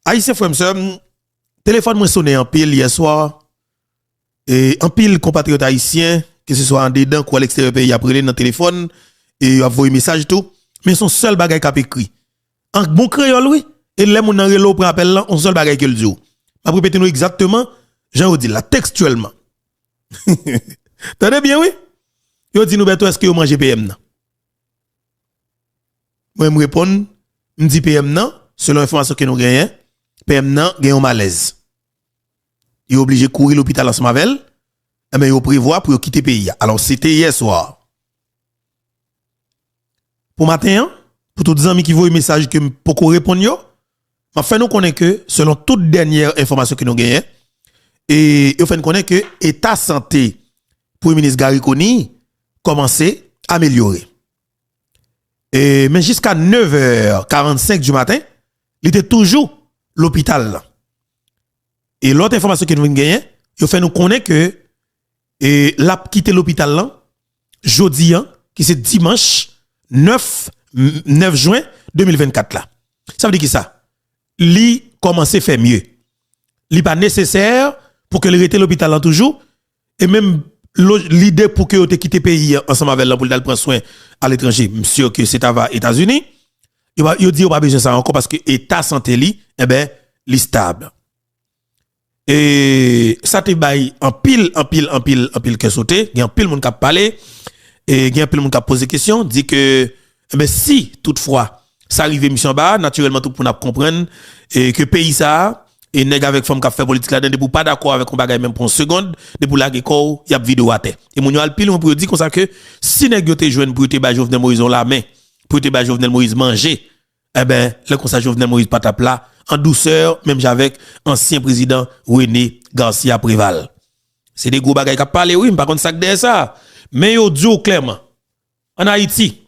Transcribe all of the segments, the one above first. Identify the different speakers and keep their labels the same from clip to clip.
Speaker 1: Haïtien frère m'seur, téléphone moi sonné en pile hier soir et en pile compatriotes haïtiens que ce soit en dedans ou à l'extérieur pays après dans téléphone et envoyer message tout mais son seul bagage qu'a écrit en bon créole oui et les moun nan relo prend appel là on seul bagage que le dit m'a répéter nous exactement Jean dit là textuellement Tenez bien oui yo dit nous ben est-ce que vous mangez PM nan moi me répondre me dit PM nan selon l'information que nous gagnons PM nan gagne un malaise. Il est obligé de courir l'hôpital ensemble avec elle, mais il prévoit pour quitter le pays. Alors c'était hier soir. Pour matin, pour tous les amis qui voient le message que pour qu'on réponde m'a fait nous connaître que selon toute dernière information que nous gagnons et il fait nous connaître que état santé pour le ministre Gary Koni commençait à améliorer. Et mais jusqu'à 9h45 du matin, il était toujours l'hôpital. Et l'autre information que nous avons gagnée, il fait nous connaître que l'a quitté l'hôpital là, jeudi, qui c'est dimanche 9 juin 2024 là. Ça veut dire que ça? Li commence à faire mieux. Li pas nécessaire pour que le rete l'hôpital là toujours et même l'idée pour que tu quitte le pays ensemble avec là pour le prendre soin à l'étranger, monsieur que c'est à États-Unis. Il dit pas besoin ça encore parce que état santé li li stable. Et ça te bail en pile que sauter, il y a un pile monde qui a parlé et il y a un pile monde qui a posé question, dit que si toutefois ça arrive mission bas, naturellement tout pour comprendre et que pays ça et nèg avec femme qui a fait politique là-dedans pour pas d'accord avec un bagage même pour une seconde, de pour la il y a vidéo à terre. Et mon al pile on peut dire comme ça que si nèg yo te joine pour te ba Jovenel Moïse on la main, pour te ba Jovenel Moïse manger, le conseil Jovenel Moïse patap là en douceur même avec ancien président René Garcia Préval. C'est des gros bagages qui parlé oui, par contre ça derrière ça. Mais yo dit clairement en Haïti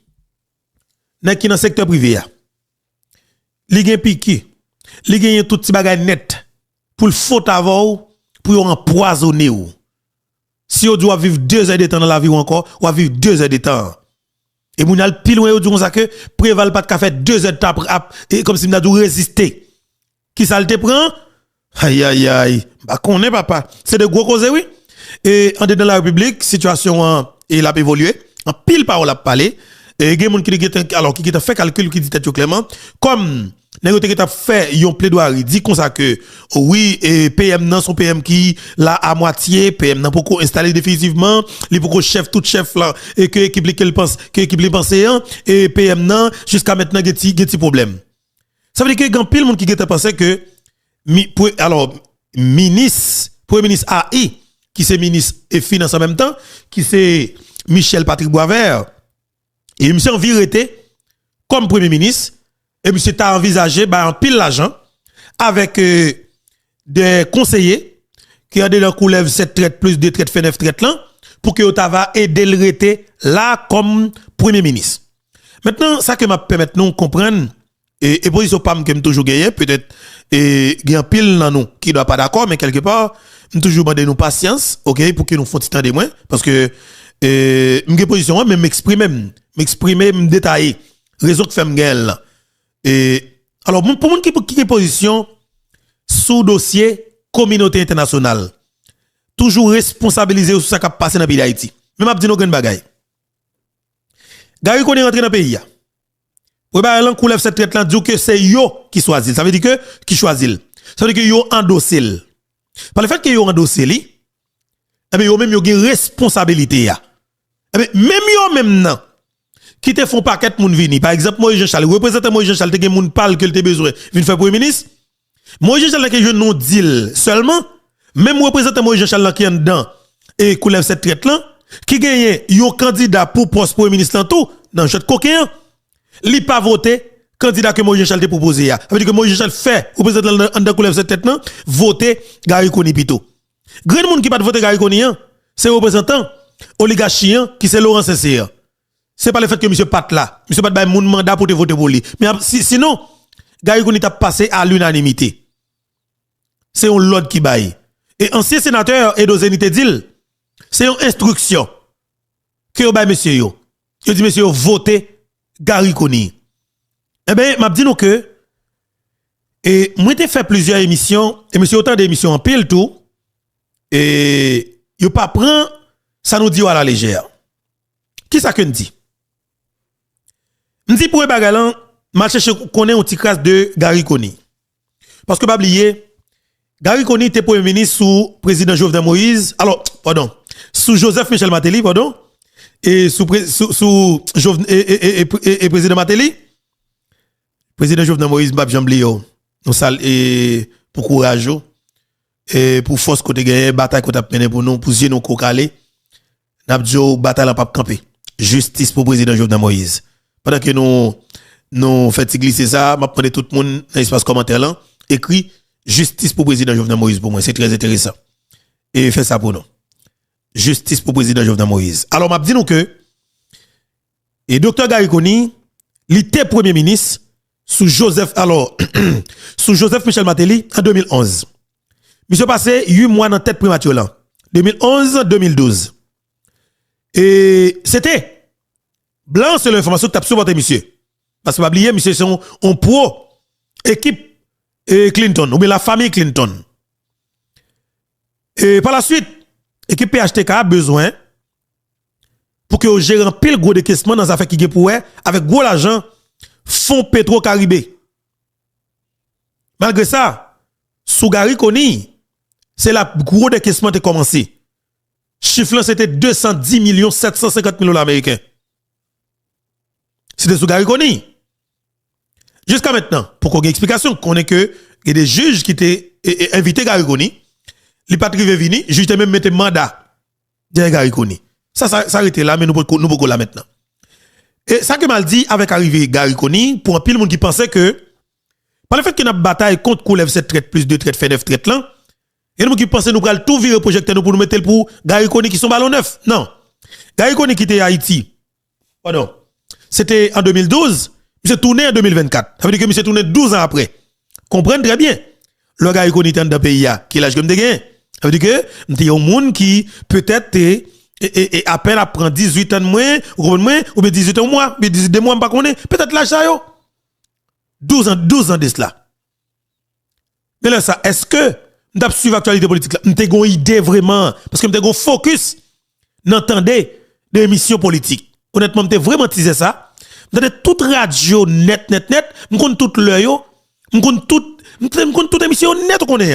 Speaker 1: nèg qui dans secteur privé a li gen piqué, li gen tout petit bagage net pour le faute avant pour empoisonner ou. Si on doit vivre 2 heures de temps dans la vie ou encore, ou vivre 2 heures de temps. Et moun al pile ou dit comme ça que Préval pas de faire 2 heures de temps et comme si m'a dû résister. Qui ça le te prend? Aïe. Bah connaît papa. C'est de gros causes oui. Et en dedans la République, situation et l'a évolué. En pile parole a parlé. Et gen moun qui a fait calcul qui dit tête clairement comme nèg qui a fait yon plaidoirie dit comme ça que oui et PM nan son PM qui là à moitié PM nan pour installer définitivement li pour chef tout chef là et que équipe li pense que équipe li pense et PM nan jusqu'à maintenant geti problème. Ça veut dire que grand pile monde qui a pensé que alors ministre premier ministre AI qui c'est ministre et finance en même temps qui c'est Michel Patrick Boisvert et monsieur en vérité comme premier ministre et monsieur t'a envisagé en pile l'argent avec des conseillers qui ont de coulève 7 traites plus 2 traites fait 9 traites là pour que Otava aider le rete là comme premier ministre. Maintenant ça que m'a permettre nous comprendre et position pam que me toujours gagner peut-être et gagne pile dans nous qui doit pas d'accord mais quelque part me toujours demander nous patience OK pour que nous font temps de moins parce que m'ge position même m'exprimer me détailler raison que fait m'gagne là. Et alors pour moun qui position sous dossier communauté internationale toujours responsabilisé sur ça qui a passé dans le pays d'Haïti. Même m'a dit nous grand bagay. Gary Koni rentré dans le pays. Ou ba lan coulève cette traite là dit que c'est yo qui choisit. Ça veut dire que qui choisit. Ça veut dire que yo endossé. Par le fait que yo endossé li, yo même yo gen responsabilité ya. Même yo même nan qui te font paquet moun vini. Par exemple Moïse Jean-Charles, représentant Moïse Jean-Charles te gen moun parle que te besoin vinn faire premier ministre. Moïse Jean-Charles que je non deal seulement même représentant Moïse Jean-Charles qui en dedans et coulève cette traite là qui gagne yo candidat pour poste premier ministre en tout dans jeu coquin. Li pas voté candidat que Moïse Jean-Charles te proposé ya. Ça veut dire que Moïse Jean-Charles fait représentant en dedans coulève cette tête là voter Gary Koni pito. Grand monde qui pas voter Gary Koni c'est représentant oligarchie qui c'est Laurent Sincère. C'est pas le fait que monsieur Pat là, monsieur Pat ba moun mandat pour te voter pour lui. Mais sinon Gary Koni t'a passé à l'unanimité. C'est un l'ordre qui baille. Et ancien sénateur Edo Zenité dit c'est une instruction que ba monsieur yo. Yo dit monsieur votez Gary Koni. Eh ben m'a dit nous que Et moi j'ai fait plusieurs émissions et monsieur autant d'émissions en pile tout et yo pas prend ça nous dit à la légère. Qui ça que nous dit? Nous dit pour bagalan m'a cherché connaît un petit crasse de Gary Koni. Parce que pas oublier Gary Koni était premier ministre sous président Jovenel Moïse. Alors, pardon, sous Joseph Michel Martelly, pardon, et sous président Martelly. Président Jovenel Moïse m'a jamblé yo. Nous sal et pour courage et pour force côté gagner bataille qu'on a mené pour nous pour nous cocaler. N'a dit bataille en pas camper. Justice pour président Jovenel Moïse. Pendant que nous fait glisser ça, m'a prendre tout le monde dans l'espace commentaire là, écrit justice pour président Jovenel Moïse pour moi, c'est très intéressant. Et fait ça pour nous. Justice pour président Jovenel Moïse. Alors m'a dit nous que et docteur Gary Koni, il était premier ministre sous Joseph Michel Martelly en 2011. Monsieur passé 8 mois dans tête primature là. 2011-2012. Et c'était blanc c'est l'information que tu as supporté monsieur. Parce que pas oublier monsieur sont on pro équipe Clinton ou bien la famille Clinton. Et par la suite équipe PHTK a besoin pour que gère un pile gros décaissement dans affaire qui est pour avec gros l'argent fonds Petro-Caribé. Malgré ça, sous Gary Koni, c'est la gros décaissement qui a commencé. Chiffre c'était 210 750 000 $ américains. C'était sous Gary Koni. Jusqu'à maintenant, pour qu'on ait une explication, qu'on ait que il y a des juges qui étaient invités Gary Koni, les pas arrivé venir, juge même mettre mandat de Gary Koni. Ça arrête là, mais nous pouvons là maintenant. Et ça que mal dit avec arrivé Gary Koni, pour un pile monde qui pensait que, par le fait qu'il y a une bataille contre Koulev cette traite, plus de traite, fait 9 traite là, et nous qui pensait nous pral tout virer projecteur pour nous mettre pour Gary Koni qui sont ballon neuf. Non. Gary Koni qui était à Haïti. Pardon. C'était en 2012, monsieur tourné en 2024. Ça veut dire que monsieur tourné 12 ans après. Comprenez très bien. Le Gary Koni était dans le pays qui l'âge que me gagné. Ça veut dire que m'était un monde qui peut-être et à peine apprend 18 ans de moins, ou bien 18 ans de moins, mais 18 de moins, pas connaît, peut-être l'âge ça yo. 12 ans de cela. Mais là, ça, est-ce que, nous avons suivi l'actualité politique là, nous avons une idée vraiment, parce que nous avons focus, n'entendez, des émissions politiques. Honnêtement, nous avons vraiment teasé ça. Nous avons toute radio net, nous avons toute l'heure yo, nous avons toute émission net qu'on est.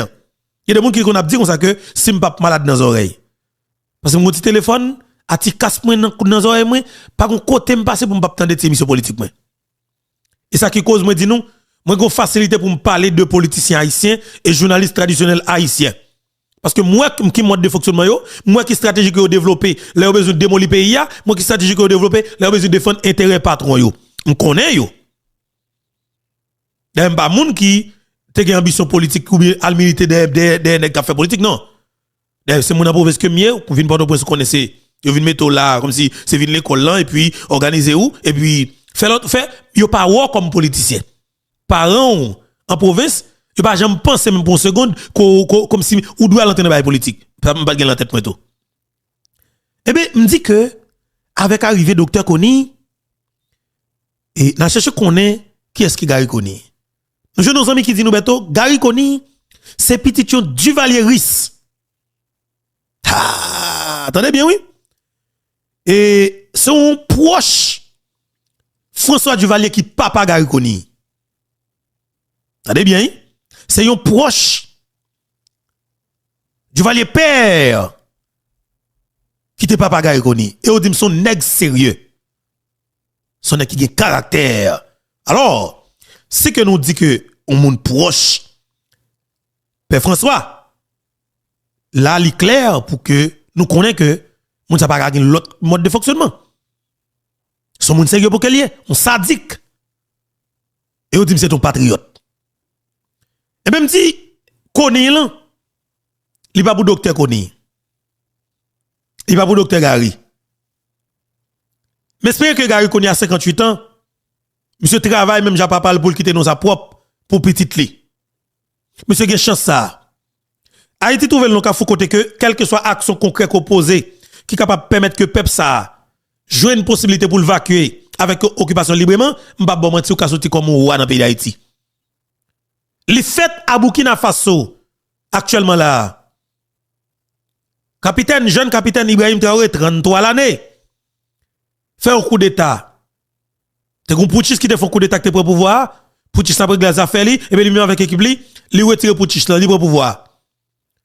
Speaker 1: Il y a des gens qui ont dit comme ça que si je suis pas malade dans les oreilles. Parce que mon petit téléphone, a ti casse moi dans les oreilles moi, pas un côté me passer pour me pas attendre des émissions politiques moi. Et ça qui cause moi dit nous, moi j'ai facilité pour me parler de politiciens haïtiens et journalistes traditionnels haïtiens. Parce que moi qui mode de fonctionnement yo, moi qui stratégie que yo développer, là yo besoin de démolir pays ya, moi qui stratégie que yo développer, là yo besoin de défendre intérêt patron yo. On connaît yo. D'ailleurs pas moun qui te gen ambition politique ou bien al militer des nèg qui fait politique non. D'ailleurs c'est mon province que mieux, ou vinn pas pour connaissez, yo vinn mettre là comme si c'est vinn l'école là et puis organiser où et puis fait yo pas voir comme politicien. Parents en province, yo pas jamais penser même pour une seconde comme si ou doit l'entendre bail politique. Pas gagner la tête moi tout. Eh ben me dit que avec arrivée docteur Koni et n'a cherché connaît qui est-ce qui Gary Koni. Nous avons nos amis qui disent nous beto Gary Koni c'est petit Duvalier Riss. Ah, attendez bien oui. Et son proche François Duvalier qui papa Gary Koni. Attendez bien, c'est un proche Duvalier père qui te papa Gary Koni. Et on dit son nègre sérieux. Son nègre qui a caractère. Alors, c'est que nous dit que on monde proche Père François, là, il est clair pour que nous connaissions que nous n'avons pas l'autre mode de fonctionnement. Son monde sérieux pour qu'elle y est, on sadique. Et on dit c'est ton patriote. Et même si Koni là, il pas pour docteur Koni. Il pas pour docteur Gary. Mais espérez que Gary Koni a 58 ans, monsieur travaille même j'ai pas parlé pour quitter nos sa propre pour petite li. Monsieur gen chance ça. Haïti trouve le cas faut côté que quelle que soit action concrète opposée qui capable permettre que peuple ça jouer une possibilité pour l'évacuer avec occupation librement, m'pa bon mentir ka sorti comme roi dans pays d'Haïti. les fêtes à Burkina Faso actuellement là. Jeune capitaine Ibrahim Traoré 33 l'année. Fait un coup d'état. T'es un putschiste qui te fait un coup d'état qui te prend pouvoir, putschiste après glace affaire li et bien lui avec équipe li retire putschiste là, li prend pouvoir.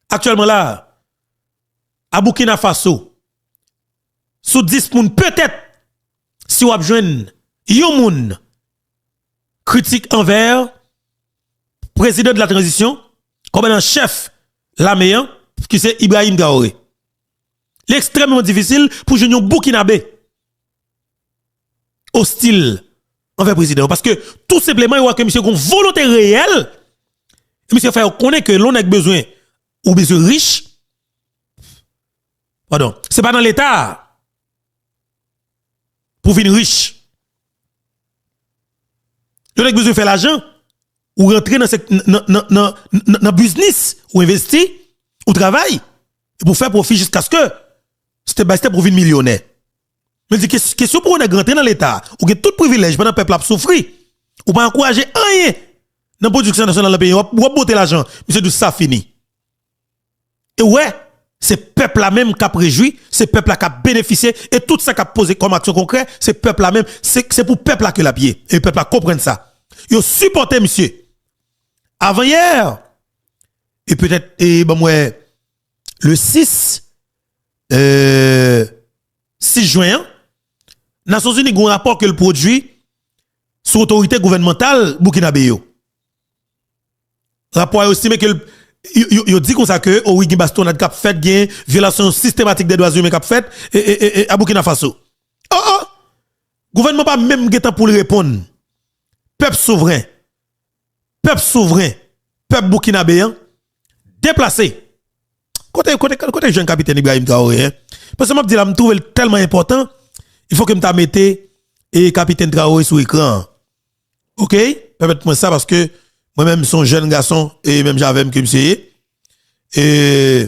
Speaker 1: Actuellement là à Burkina Faso sous 10 moun peut-être si vous joindre yon moun critique envers président de la transition comme un chef l'armée qui c'est Ibrahim Traoré. L'extrêmement difficile pour joindre Burkinabé hostile envers le président parce que tout simplement il voit que monsieur a une volonté réelle et monsieur fait connaître que l'on a besoin ou besoin riche. Pardon, c'est pas dans l'état pour venir riche. L'on a besoin de faire l'argent ou rentrer dans business ou investir ou travail pour faire profit jusqu'à ce que c'était pour venir millionnaire. Mais dit question pour on est rentrer dans l'état ou que tout privilège pendant le peuple a souffrir ou pas encourager rien dans la production nationale dans le pays ou botter l'argent monsieur tout ça fini. Et ouais, c'est peuple là même qui a préjoui, c'est peuple là qui a bénéficié et tout ça qui a posé comme action concrète, c'est peuple là même, c'est pour peuple là que la pied et le peuple là comprenne ça. Yo supporté monsieur. Avant hier et peut-être le 6 juin Nations Unies a un rapport que le produit sous autorité gouvernementale burkinabé yo. Rapport a estimé que yo dit comme ça que Origi Bastonnade cap fait gain violation systématique des droits humains cap fait et à Burkina Faso. Gouvernement pas même temps pour le répondre. Peuple souverain, peuple burkinabéen déplacé. Côté jeune capitaine Ibrahim Traoré, parce que moi dit là me trouve tellement important, il faut que me mette et capitaine Traoré sur écran. OK? Permettez-moi ça parce que moi-même son jeune garçon et même j'avais que monsieur et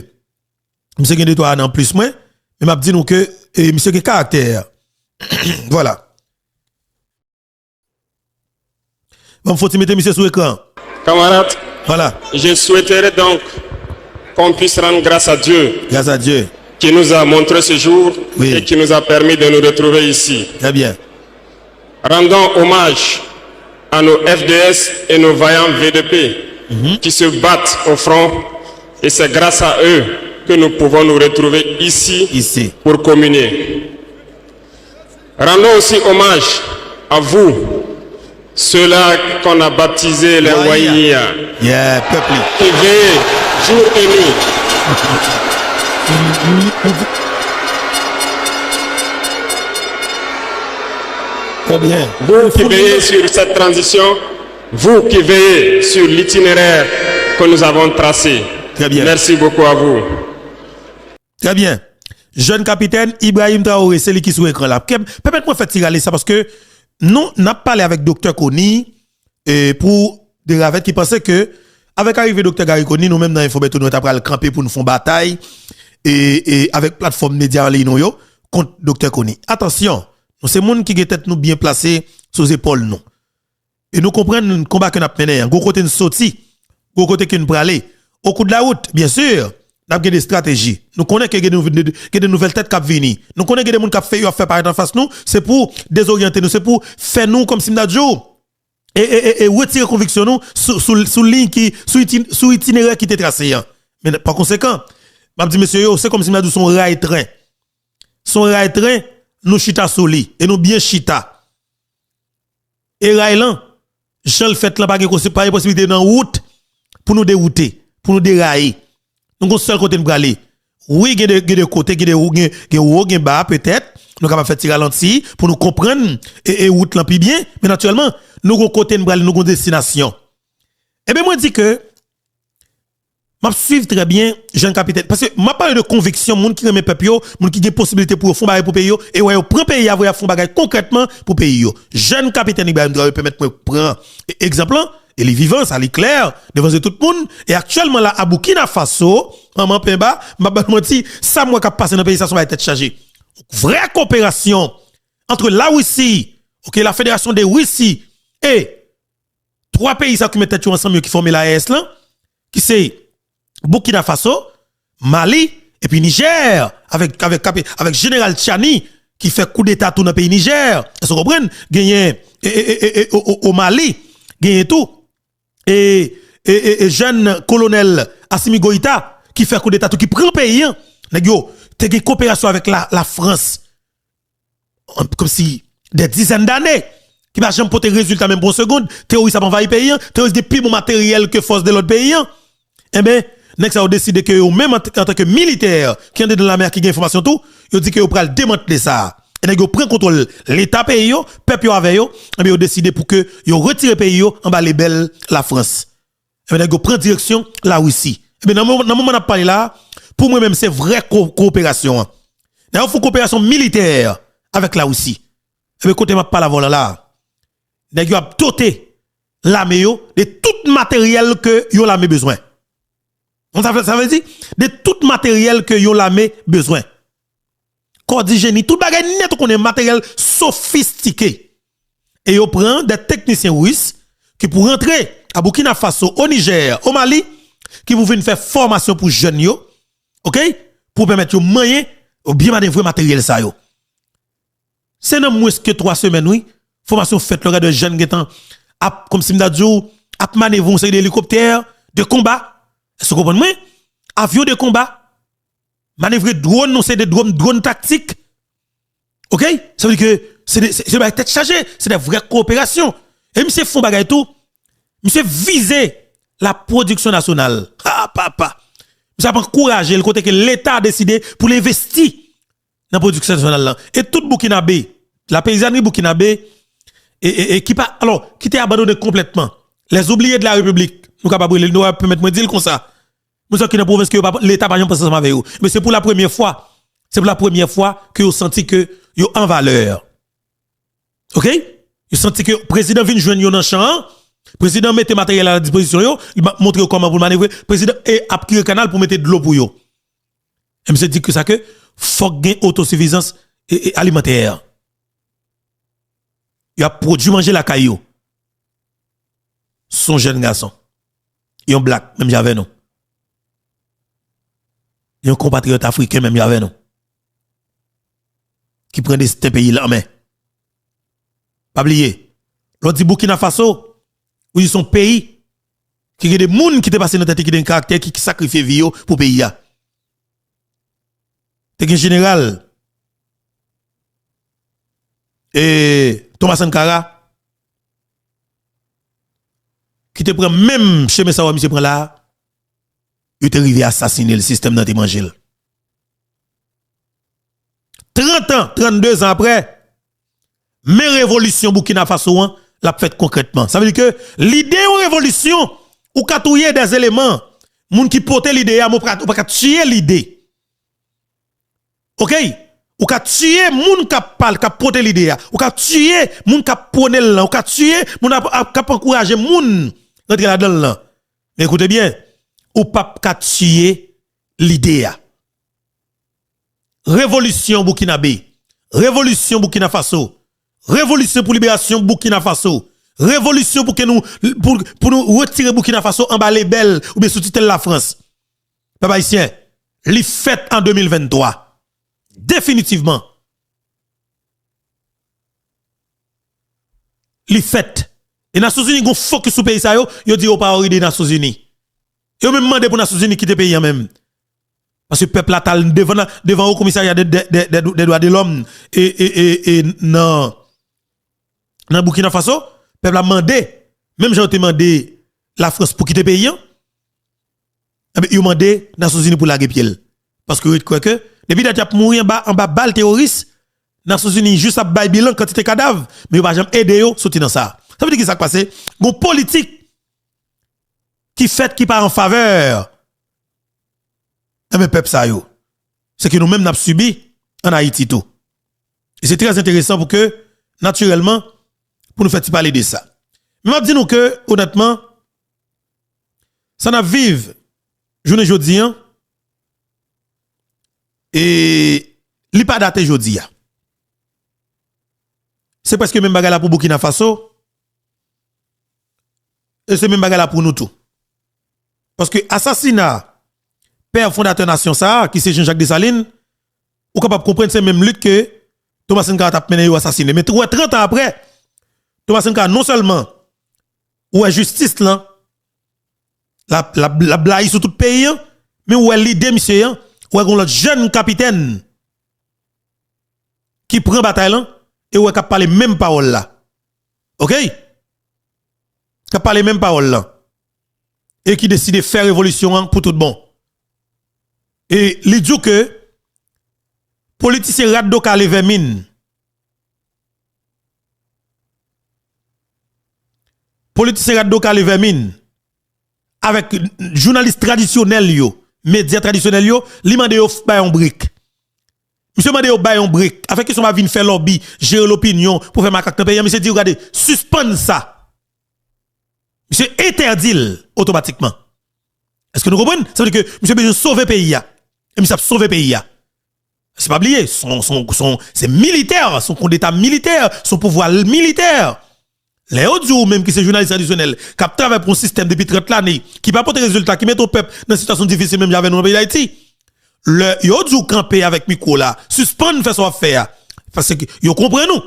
Speaker 1: monsieur gagne 2-3 ans en plus moi, mais m'a dit nous que monsieur qui caractère. Voilà. Bon, faut-il mettre monsieur sur écran.
Speaker 2: Camarades,
Speaker 1: voilà.
Speaker 2: Je souhaiterais donc qu'on puisse rendre grâce à Dieu.
Speaker 1: Grâce à Dieu.
Speaker 2: Qui nous a montré ce jour
Speaker 1: oui.
Speaker 2: Et qui nous a permis de nous retrouver ici.
Speaker 1: Très bien.
Speaker 2: Rendons hommage à nos FDS et nos vaillants VDP qui se battent au front et c'est grâce à eux que nous pouvons nous retrouver ici. Pour communier. Rendons aussi hommage à vous, ceux-là qu'on a baptisés les Waïnia, qui veillent jour et nuit.
Speaker 1: Très bien.
Speaker 2: Vous qui veillez sur cette transition, vous qui veillez sur l'itinéraire que nous avons tracé.
Speaker 1: Très bien.
Speaker 2: Merci beaucoup à vous.
Speaker 1: Très bien. Jeune capitaine Ibrahim Traoré, c'est lui qui est sur l'écran là. Permettez-moi de faire tirer ça parce que nous n'a parlé avec docteur Koni pour des ravettes qui pensaient que avec l'arrivée docteur Gary Koni, nous même dans Infobeto nous avons camper pour nous faire bataille et avec plateforme média en ligne contre docteur Koni. Attention, nous c'est monde qui est tête nous bien placé sous les épaules nous. Et nous comprenons le combat que nous avons mené, go côté nous sorti, go côté que nous aller. Au coup de la route, bien sûr, nous avons des stratégies. Nous connaissons qu'il y a des nouvelles têtes qui viennent venir. Nous connaissons que des gens qui fait paraître en face nous, c'est pour désorienter nous, c'est pour faire nous comme si nous avions et retirer conviction nous sous ligne qui sous itinéraire qui était tracé. Mais par conséquent, m'a dit monsieur c'est comme si nous avions son rail train. Son rail train nous chita soli et nous bien chita. Et rail là, Jean le fait là pas de possibilité dans route pour nous dérouter, pour nous dérailler. Nous avons seul côté de aller. Oui, il y a des côtés, il y a des bas peut-être. Nous avons fait tirer ralenti pour nous comprendre et route là plus bien. Mais naturellement, nous avons côté de aller, nous avons destination. Eh bien, moi, je dis que je suis très bien, jeune capitaine. Parce que je parle de conviction, moun qui remet peuple, moun qui a possibilité pour faire pour pays, et ouais, prend pays à faire bagay concrètement pour pays. Jeune capitaine Ibrahim doit permettre de prendre exemple. Et les vivants, ça l'est clair, devant tout le monde. Et actuellement, là, à Burkina Faso, Maman Pemba, m'a menti, ça, moi, qui passe dans le pays, ça va être chargé. Vraie coopération entre la Russie, ok, la Fédération des Russie et trois pays ça qui mettent ensemble qui forment l'AES là, qui c'est Burkina Faso, Mali et puis Niger avec général Tchani qui fait coup d'état tout dans le pays Niger. Est-ce que vous comprenez? Gagné au Mali, gagné tout. Et jeune colonel Assimi Goïta qui fait coup d'état tout qui prend le pays. Nèg yo, te une coopération avec la France. Comme si des dizaines d'années qui va jamais porter résultat même pour une seconde, terroriste a envahi le pays, terroriste des plus bon matériel que force de l'autre pays. Eh ben, nèg ça a décidé que eux même en tant que militaire qui est dans la mer qui gagne information tout, ils dit que yo pral démanteler ça. Et nèg yo prend contrôle l'état pays yo, peuple yo avec yo, et bien yo décidé pour que yo retire pays yo en bas les belles la France. Et bien nèg yo prend direction la Russie. Et bien dans moment on a parlé là, pour moi même c'est vraie coopération. D'ailleurs, il faut coopération militaire avec la Russie. Et bien côté m'a pas la vola là. Nèg yo a doté l'armée yo de tout matériel que yo l'armée besoin. Ça veut dire de tout matériel que yo l'armée besoin. Corps d'hygiène, tout bagay net qu'on est matériel sophistiqué. Et yo prend des techniciens russes qui pour rentrer à Burkina Faso, au Niger, au Mali, qui pour venir faire formation pour jeunes yo, OK? Pour permettre yo moyen ou bien manœuvrer matériel ça yo. C'est non moins que 3 semaines oui, formation faite le de jeunes qui temps comme si m'da dit à manœuvrer c'est des hélicoptères de combat. Est-ce que vous comprenez? Avion de combat, manœuvrer drone, non, c'est des drones tactiques. OK? Ça veut dire que c'est des tête chargée, c'est des vraies coopérations. Et monsieur font bagay tout, monsieur viser la production nationale. Ah, papa. Monsieur a encouragé le côté que l'État a décidé pour l'investir dans la production nationale là. Et tout Burkinabé, la paysannerie Burkinabé, et qui pas, alors, qui était abandonné complètement. Les oubliés de la République. Nous capable nous permettre me dire comme ça. Nous sommes qui dans province que l'état pas pas ensemble avec vous. Mais c'est pour la première fois. C'est pour la première fois que vous senti que yo en valeur. OK? Vous senti que président vient joindre yo dans champ, président mette matériel à la disposition yo, il montre comment vous manœuvrer, président et a pris le canal pour mettre de l'eau pour yo. Et me dit que ça que faut gagner autosuffisance alimentaire. Il a produit manger la caillou. Son jeune garçon. Yon black, même j'avais non. Yon compatriote africain, même j'avais non. Qui prend des pays là en main. Pas oublier. L'autre dit Burkina Faso, où ils sont pays, qui a des gens qui te passent dans tête qui ont un caractère qui sacrifie vie pour pays. T'es un général. Et Thomas Sankara, qui te prend même chez Messawa, monsieur prend là, il te arrivé à assassiner le système dans tes manger. 30 ans, 32 ans après, mais révolution Burkina Faso, l'a fait concrètement. Ça veut dire que l'idée de révolution, ou katouyer des éléments, moun qui portent l'idée, ou pas tuer l'idée. OK? Ou ka tuer moun qui parle, qui porte l'idée, ou ka tuer moun qui prône là, ou ka tuer moun qui encourager moun rentrer là-dedans là. Mais écoutez bien, ou pas ka tuer l'idée. Révolution Burkinabé, révolution Burkina Faso, révolution pour libération Burkina Faso, révolution pour que nous pour nous retirer Burkina Faso en bas les belles ou bien sous-titre la France. Papa haïtien, li fait en 2023. Définitivement. Li fait. Et Nations Unies gon focus sur pays ça yo dit au pas des Nations Unies. Yo même demandé pour Nations Unies quitter pays même. Parce que peuple là devant au commissariat des droits de l'homme et non Burkina Faso, peuple a demandé, même j'ai demandé la France pour quitter pays. Mais ils ont demandé Nations Unies pour la pied. Parce que quoi que depuis qu'il a mouru en bas balle terroriste, Nations Unies juste à bail bilan quantité cadavre, mais ils va jamais aider yo sortir dans ça. Ça veut dire que ça passé, une politique qui fait qui part en faveur mais peuple ça yo. C'est que nous même n'a subi en Haïti tout. Et c'est très intéressant pour que naturellement pour nous faire parler de ça. Mais je dis nous que honnêtement ça n'a vive journée jodi et li pas daté jodi. C'est parce que même bagarre là pour Burkina Faso et c'est même bagarre là pour nous tout. Parce que assassinat père fondateur nation ça qui c'est Jean-Jacques Dessalines, ou capable comprendre c'est même lutte que Thomas Sankara t'a mené ou assassiné. Mais 30 ans après, Thomas Sankara non seulement ou est justice là la blague sur tout le pays, mais où est l'idée monsieur, où est l'autre jeune capitaine qui prend bataille là et où est capable parler même parole là. OK? Capable parler même parole là. Et qui décide de faire révolution pour tout bon. Et il dit que politicien Raddo Kale Vermine, politicien Raddo Kale Vermine, avec journaliste traditionnel yo, médias traditionnels yo, li mande yo bay un brique. Monsieur mande yo bay un brique, avec qui son va venir faire lobby, gérer l'opinion pour faire macaque dans pays, monsieur dit regardez, suspendre ça. Monsieur interdit automatiquement. Est-ce que nous comprenons? Ça veut dire que monsieur besoin sauver le pays. Et monsieur a sauvé le pays. C'est pas oublier, c'est militaire, son compte d'état militaire, son pouvoir militaire. Les autres jours, même qui sont journalistes traditionnels, qui travaillent pour un système depuis 30 l'année, qui pas porter résultat, qui met au peuple dans une situation difficile, même avec nous dans le pays d'Haïti. Les autres jours, camper avec micro là, suspendre, faire son affaire. Parce que, ils comprennent nous.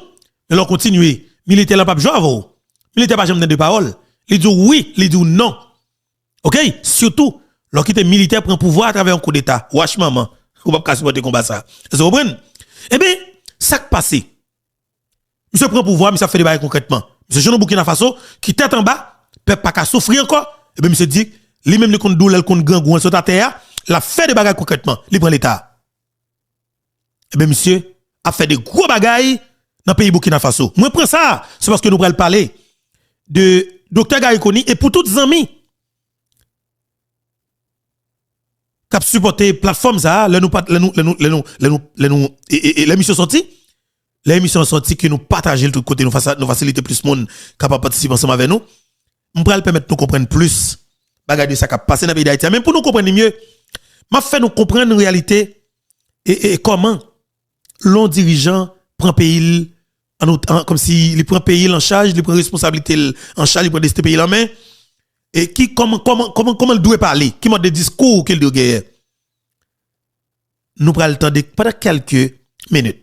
Speaker 1: Mais leur continuer. Militaire là, pas jouer à vous. Militaire pas jamais de parole. Il dit oui, il dit non. OK? Surtout, lorsqu'il est militaire prend pouvoir à travers un coup d'état. Wesh maman, ou pas casser votre combat ça. Vous comprenez? Eh bien, ça qui passe. Monsieur prend pouvoir, mais ça fait des bails concrètement. Monsieur Jean Burkina Faso qui tête en bas, peuple pas qu'à souffrir encore. Eh bien monsieur dit, lui même le compte doule, le compte grand gouan sur ta terre, la fait des bagages concrètement, il prend l'état. Eh bien monsieur a fait des gros bagages dans le pays Burkina Faso. Moi prends ça, c'est parce que nous allons parler de Dr. Garikoni et pour toutes les amis qui ont supporté plateforme ça, l'émission sortie, l'émission sortie que nous partageons de tout côté, nous faciliter plus de monde capable de participer ensemble avec nous. On pourrait permettre de nous comprendre plus bagage de ça qui a passé dans le pays d'Haïti. Même pour nous comprendre mieux, m'a fait nous comprendre en réalité et comment l'on dirigeant prend pays comme si il prend pays en charge, il prend responsabilité en charge, il prend ce pays en main et qui comment il doit parler, qui m'a des discours qu'il doit gagner. Nous prenons le temps de pendant quelques minutes.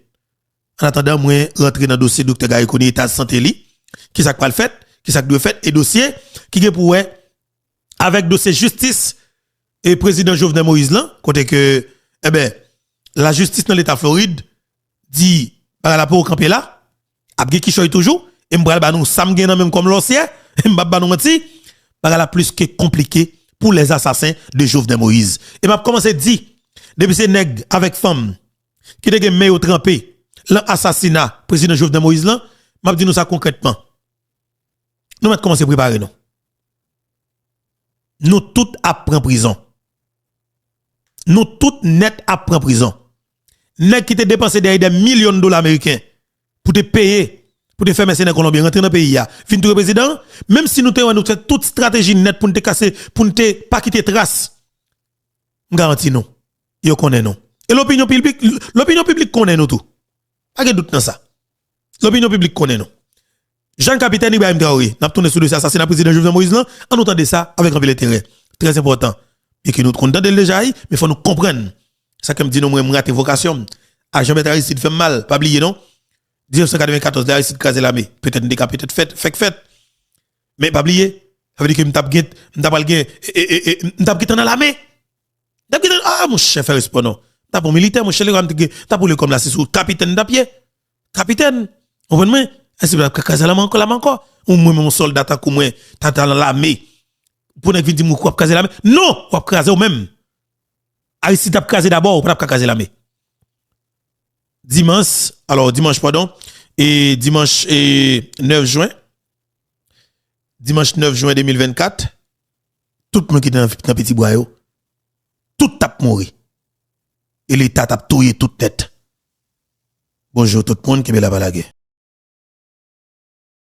Speaker 1: En attendant moi rentrer dans le dossier Dr. Garikoni état de santé li, qui ça va le fait, qui ça doit faire et dossier qui est pour avec dossier justice et président Jovenel Moïse là, côté que eh ben la justice dans l'état Floride dit par la pour camper là Abge qui choy toujours et m'bral ba nou sam gen même comme l'ancien m'ba nou menti bagala plus que compliqué pour les assassins de Jovenel Moïse et m'a commencé dit depuis ces nèg avec femme qui te gen mayo trempé l'assassinat président Jovenel Moïse là m'a dit nous ça concrètement nous m'a commencé préparer nous tout à prendre prison nous tout net à prendre prison nèg qui te dépensé derrière des millions de dollars américains pour te payer, pour te faire mercenaires colombiens, rentrer dans le pays, fin tout président, même si nous avons toute stratégie nette pour ne te casser, pour ne te pas quitter trace, garantis nous, yo connaît nous. Et l'opinion publique connaît nous tout. Pas de doute dans ça. L'opinion publique connaît nous. Jean-Capitaine Ibrahim Traoré, n'a tourné sur le assassinat président Jovenel Moïse là, en entendant ça avec un peu d'intérêt. Très important. Et que nous comptons déjà, mais il faut nous comprendre. Ça comme dit nous, moi, raté vocation. À Jean-Bertrand Aristide fait mal, pas oublier non? 1994, Aristide crasé l'armée. Peut-être une décapé, peut-être fait. Mais pas oublier. Ça veut dire que m'tap dans l'armée. Ah, mon chef, respect non. T'as pour militaire, mon chef, t'as pour le comme là, c'est sous capitaine d'apied. Capitaine. Vous comprenez? Est-ce que vous crasé l'armée encore? Ou moi, mon soldat, t'as comme moi, t'as dans l'armée. Pour ne pas dire, vous crasé l'armée. Non, vous crasé ou même. Aristide t'as crasé d'abord, ou pas crasé l'armée. Dimanche, et dimanche 9 juin 2024, tout le monde qui est dans petit bois, tout tape mourir. Et l'État tape touyer toute tête. Bonjour tout le monde qui est là-bas la guerre.